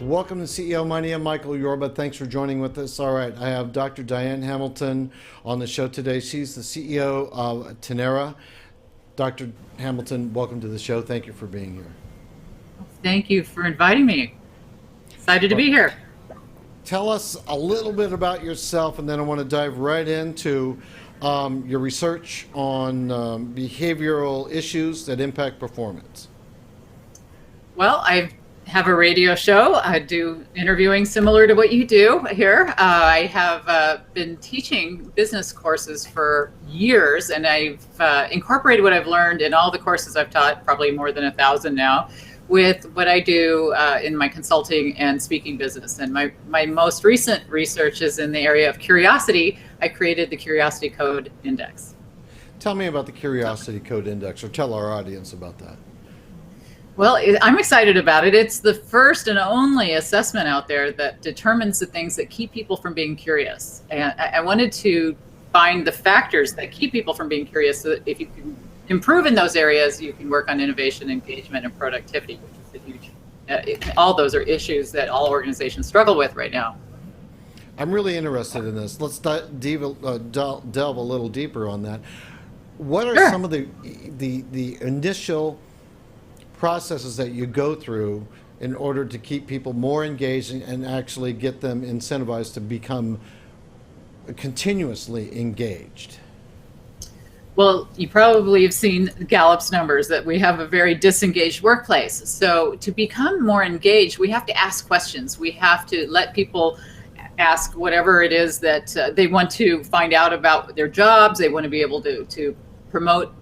Welcome to CEO Money. I'm Michael Yorba. Thanks for joining with us. All right, I have Dr. Diane Hamilton on the show today. She's the CEO of Tonerra. Dr. Hamilton, welcome to the show. Thank you for being here. Thank you for inviting me. Excited to be here. Tell us a little bit about yourself, and then I want to dive right into your research on behavioral issues that impact performance. Well, I have a radio show. I do interviewing similar to what you do here. I have been teaching business courses for years, and I've incorporated what I've learned in all the courses I've taught, probably more than 1,000 now, with what I do in my consulting and speaking business. And my most recent research is in the area of curiosity. I created the Curiosity Code Index. Tell me about the Curiosity Code Index, or tell our audience about that. Well, I'm excited about it. It's the first and only assessment out there that determines the things that keep people from being curious. And I wanted to find the factors that keep people from being curious, so that if you can improve in those areas, you can work on innovation, engagement, and productivity, which is a huge, all those are issues that all organizations struggle with right now. I'm really interested in this. Let's delve a little deeper on that. What are some of the initial processes that you go through in order to keep people more engaged and actually get them incentivized to become continuously engaged? Well, you probably have seen Gallup's numbers that we have a very disengaged workplace. So to become more engaged, we have to ask questions. We have to let people ask whatever it is that they want to find out about their jobs. They want to be able to promote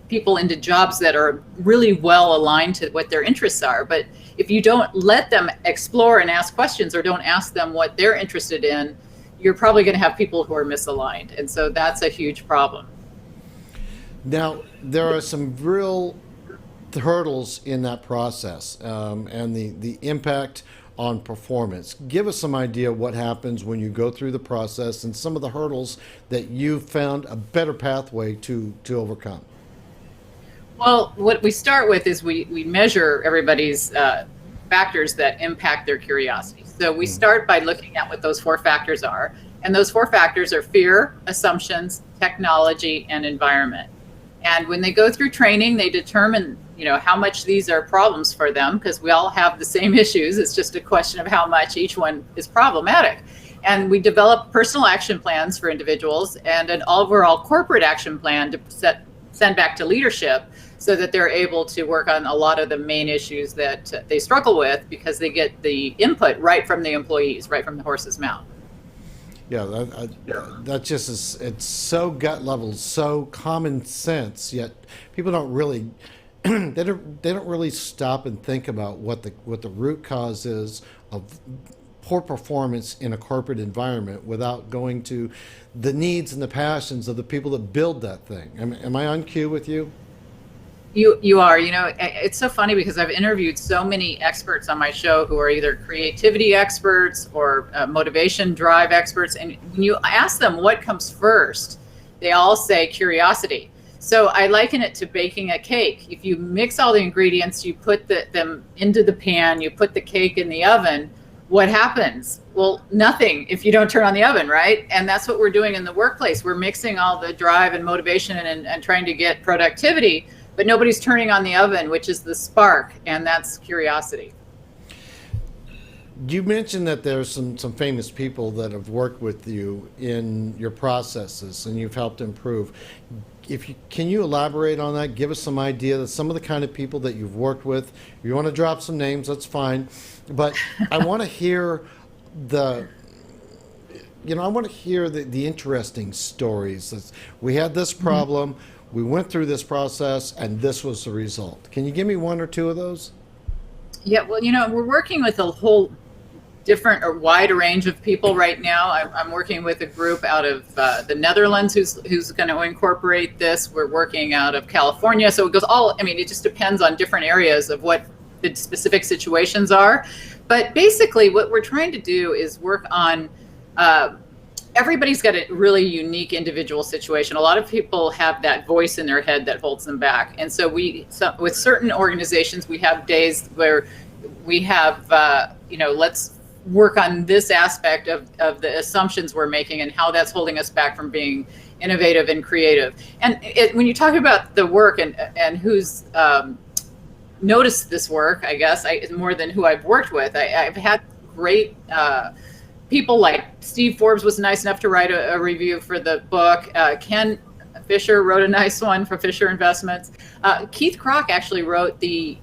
people into jobs that are really well aligned to what their interests are. But if you don't let them explore and ask questions, or don't ask them what they're interested in, you're probably going to have people who are misaligned. And so that's a huge problem. Now, there are some real hurdles in that process and the impact on performance. Give us some idea what happens when you go through the process and some of the hurdles that you've found a better pathway to overcome. Well, what we start with is we measure everybody's factors that impact their curiosity. So we start by looking at what those 4 factors are. And those 4 factors are fear, assumptions, technology, and environment. And when they go through training, they determine, how much these are problems for them, because we all have the same issues. It's just a question of how much each one is problematic. And we develop personal action plans for individuals and an overall corporate action plan to send back to leadership, so that they're able to work on a lot of the main issues that they struggle with, because they get the input right from the employees, right from the horse's mouth. Yeah, that just is, it's so gut level, so common sense, yet people don't really, they don't really stop and think about what the root cause is of poor performance in a corporate environment without going to the needs and the passions of the people that build that thing. Am I on cue with you? You are. It's so funny because I've interviewed so many experts on my show who are either creativity experts or motivation drive experts. And when you ask them what comes first, they all say curiosity. So I liken it to baking a cake. If you mix all the ingredients, you put them into the pan, you put the cake in the oven, what happens? Well, nothing if you don't turn on the oven, right? And that's what we're doing in the workplace. We're mixing all the drive and motivation and trying to get productivity, but nobody's turning on the oven, which is the spark, and that's curiosity. You mentioned that there's some famous people that have worked with you in your processes and you've helped improve. Can you elaborate on that? Give us some idea that some of the kind of people that you've worked with. If you want to drop some names, that's fine. But I want to hear the interesting stories. We had this problem, we went through this process, and this was the result. Can you give me 1 or 2 of those? Yeah, well, we're working with a whole different or wide range of people right now. I'm working with a group out of the Netherlands who's going to incorporate this. We're working out of California. So it goes it just depends on different areas of what the specific situations are. But basically what we're trying to do is work on, everybody's got a really unique individual situation. A lot of people have that voice in their head that holds them back. And so with certain organizations, we have days where we have, let's work on this aspect of the assumptions we're making and how that's holding us back from being innovative and creative. And when you talk about the work and who's noticed this work, I guess, more than who I've worked with, I've had great people like Steve Forbes was nice enough to write a review for the book. Ken Fisher wrote a nice one for Fisher Investments. Keith Krach actually wrote the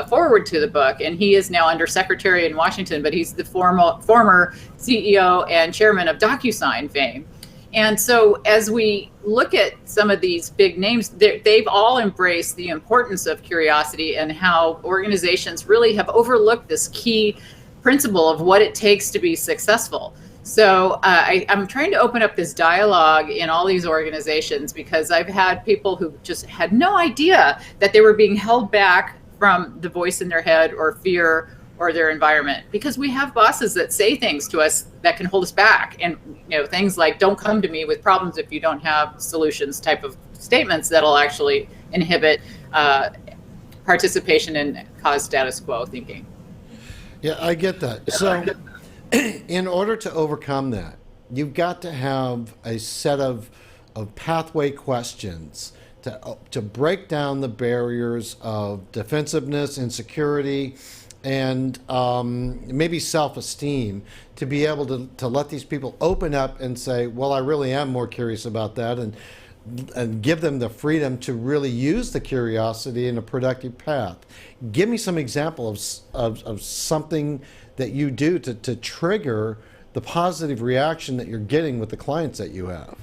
forward to the book, and he is now under secretary in Washington, but he's the former CEO and chairman of Docusign fame. And so as we look at some of these big names, they've all embraced the importance of curiosity and how organizations really have overlooked this key principle of what it takes to be successful. So I'm trying to open up this dialogue in all these organizations, because I've had people who just had no idea that they were being held back from the voice in their head or fear or their environment, because we have bosses that say things to us that can hold us back, and things like, don't come to me with problems if you don't have solutions, type of statements that'll actually inhibit participation and cause status quo thinking. Yeah, I get that. So in order to overcome that, you've got to have a set of pathway questions to break down the barriers of defensiveness, insecurity, and maybe self-esteem, to be able to let these people open up and say, well, I really am more curious about that, and give them the freedom to really use the curiosity in a productive path. Give me some examples of something that you do to trigger the positive reaction that you're getting with the clients that you have.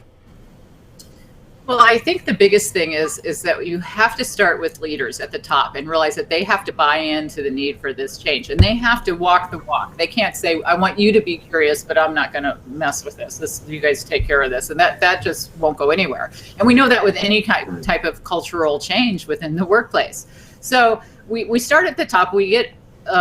Well, I think the biggest thing is that you have to start with leaders at the top and realize that they have to buy into the need for this change, and they have to walk the walk. They can't say, I want you to be curious, but I'm not going to mess with this. You guys take care of this. And that just won't go anywhere. And we know that with any type of cultural change within the workplace. So we start at the top. We get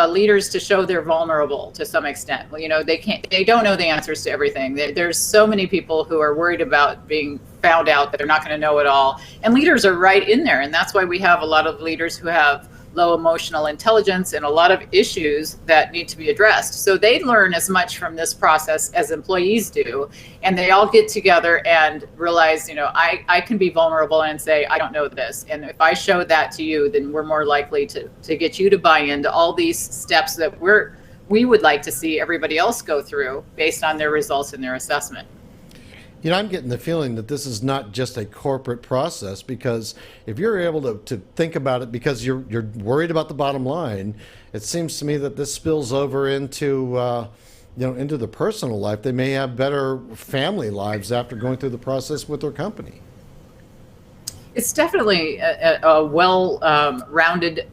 leaders to show they're vulnerable to some extent. Well, they don't know the answers to everything. There's so many people who are worried about being found out that they're not going to know it all. And leaders are right in there. And that's why we have a lot of leaders who have low emotional intelligence and a lot of issues that need to be addressed. So they learn as much from this process as employees do. And they all get together and realize, I can be vulnerable and say, I don't know this. And if I show that to you, then we're more likely to get you to buy into all these steps that we would like to see everybody else go through based on their results and their assessment. I'm getting the feeling that this is not just a corporate process, because if you're able to think about it because you're worried about the bottom line, it seems to me that this spills over into into the personal life. They may have better family lives after going through the process with their company. It's definitely a well-rounded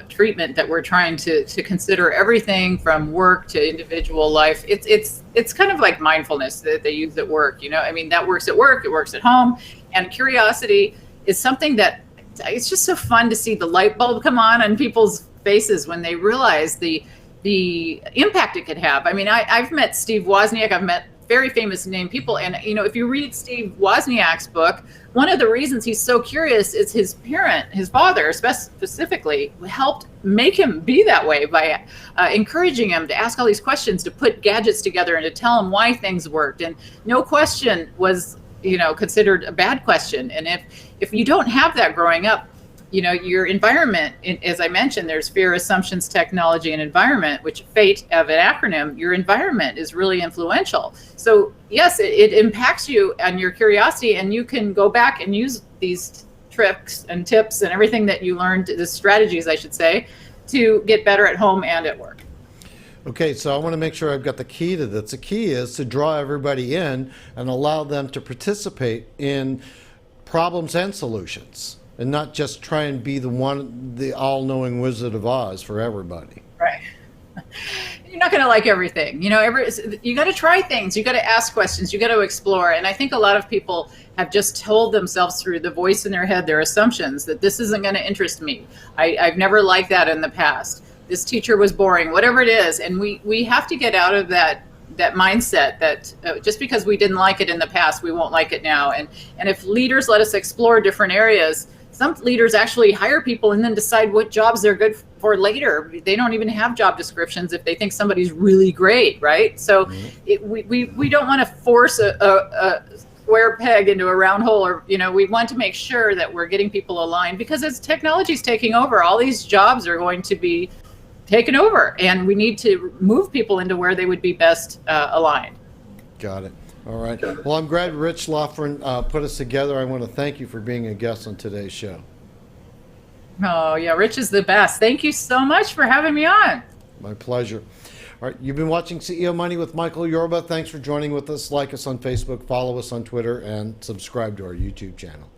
treatment that we're trying to consider everything from work to individual life. It's kind of like mindfulness that they use at work. That works at work, it works at home. And curiosity is something that it's just so fun to see the light bulb come on people's faces when they realize the impact it could have. I've met Steve Wozniak, I've met very famous name people, and if you read Steve Wozniak's book, one of the reasons he's so curious is his father specifically, helped make him be that way by encouraging him to ask all these questions, to put gadgets together and to tell him why things worked. And no question was considered a bad question. And if you don't have that growing up, your environment, as I mentioned, there's fear, assumptions, technology, and environment, which FATE of an acronym, your environment is really influential. So yes, it impacts you and your curiosity, and you can go back and use these tricks and tips and everything that you learned, the strategies, I should say, to get better at home and at work. Okay, so I want to make sure I've got the key to this. The key is to draw everybody in and allow them to participate in problems and solutions, and not just try and be the all-knowing Wizard of Oz for everybody. Right. You're not going to like everything. You got to try things. You got to ask questions. You got to explore. And I think a lot of people have just told themselves through the voice in their head, their assumptions, that this isn't going to interest me. I've never liked that in the past. This teacher was boring, whatever it is. And we have to get out of that mindset that just because we didn't like it in the past, we won't like it now. And if leaders let us explore different areas, some leaders actually hire people and then decide what jobs they're good for later. They don't even have job descriptions if they think somebody's really great, right? So we don't want to force a square peg into a round hole, or we want to make sure that we're getting people aligned, because as technology's taking over, all these jobs are going to be taken over, and we need to move people into where they would be best aligned. Got it. All right. Well, I'm glad Rich Loughran put us together. I want to thank you for being a guest on today's show. Oh yeah, Rich is the best. Thank you so much for having me on. My pleasure. All right, you've been watching CEO Money with Michael Yorba. Thanks for joining with us. Like us on Facebook, follow us on Twitter, and subscribe to our YouTube channel.